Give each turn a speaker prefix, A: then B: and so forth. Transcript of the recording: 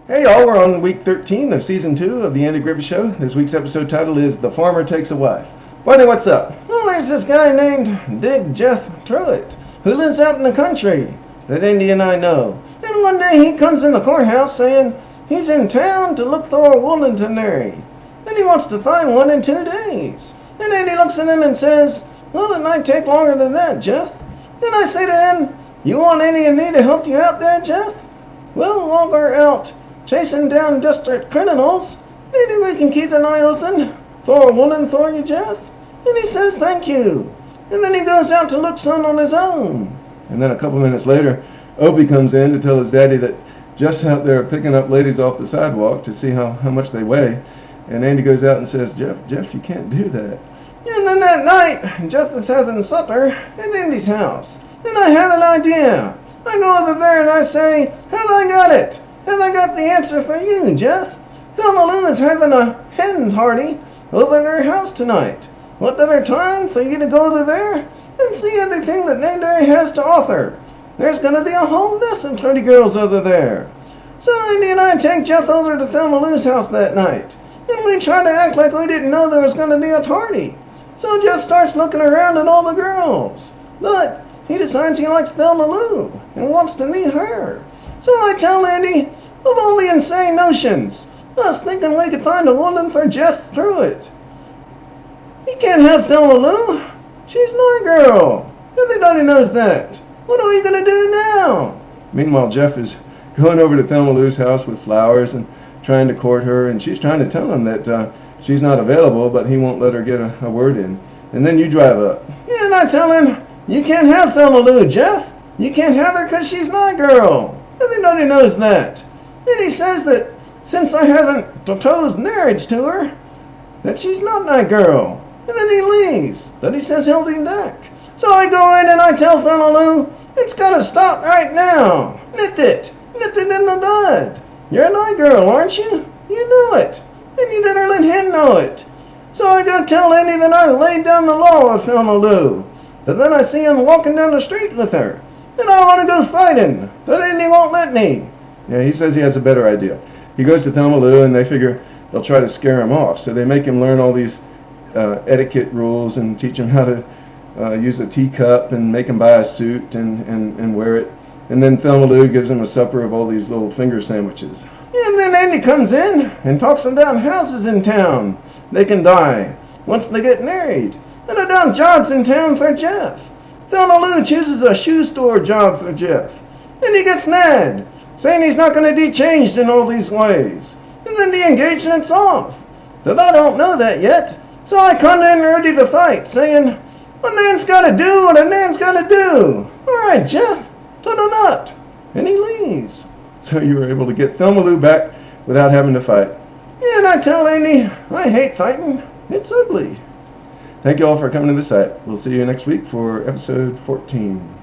A: Hey y'all, we're on week 13 of season 2 of the Andy Griffith Show. This week's episode title is The Farmer Takes a Wife. Barney, what's up?
B: Well, there's this guy named Dig Jeff Truitt who lives out in the country that Andy and I know. And one day he comes in the courthouse saying he's in town to look for a woman to marry. And he wants to find one in 2 days. And Andy looks at him and says, well, it might take longer than that, Jeff. Then I say to him, you want Andy and me to help you out there, Jeff? Well, while we're out chasing down district criminals, maybe we can keep an eye open for a woman for you, Jeff. And he says thank you. And then he goes out to look some on his own.
A: And then a couple minutes later, Opie comes in to tell his daddy that Jeff's out there picking up ladies off the sidewalk to see how much they weigh. And Andy goes out and says, Jeff, you can't do that.
B: And then that night, Jeff is having supper at Andy's house. And I had an idea. I go over there and I say, have I got it? Have I got the answer for you, Jeff? Thelma Lou is having a hen party over at her house tonight. What better time for you to go over there and see everything that Andy has to offer? There's going to be a whole mess of pretty girls over there. So Andy and I take Jeff over to Thelma Lou's house that night. And we try to act like we didn't know there was going to be a party. So Jeff starts looking around at all the girls. But he decides he likes Thelma Lou and wants to meet her. So I tell Andy of all the insane notions. I was thinking we could find a woman for Jeff Truitt. He can't have Thelma Lou. She's my girl. Everybody knows that. What are we going to do now?
A: Meanwhile, Jeff is going over to Thelma Lou's house with flowers and trying to court her, and she's trying to tell him that she's not available, but he won't let her get a word in. And then you drive up.
B: Yeah, and I tell him, you can't have Thelma Lou, Jeff. You can't have her because she's my girl. Everybody knows that. And he says that since I haven't proposed marriage to her, that she's not my girl. And then he leaves. Then he says he'll be back. So I go in and I tell Thelma Lou, it's got to stop right now. Nip it in the bud. You're my girl, aren't you? You know it. And you better let him know it. So I go tell Andy that I laid down the law with Thelma Lou. But then I see him walking down the street with her. And I want to go fighting, but Andy won't let me.
A: Yeah, he says he has a better idea. He goes to Thelma Lou, and they figure they'll try to scare him off. So they make him learn all these etiquette rules and teach him how to use a teacup and make him buy a suit and wear it. And then Thelma Lou gives him a supper of all these little finger sandwiches.
B: And then Andy comes in and talks about houses in town they can buy once they get married. And about jobs in town for Jeff. Thelma Lou chooses a shoe store job for Jeff. And he gets mad, saying he's not going to be changed in all these ways. And then the engagement's off. But I don't know that yet. So I come in ready to fight, saying, a man's got to do what a man's got to do. All right, Jeff, to the nut. And he leaves.
A: So you were able to get Thelma Lou back without having to fight.
B: Yeah, and I tell Andy, I hate fighting. It's ugly.
A: Thank you all for coming to the site. We'll see you next week for episode 14.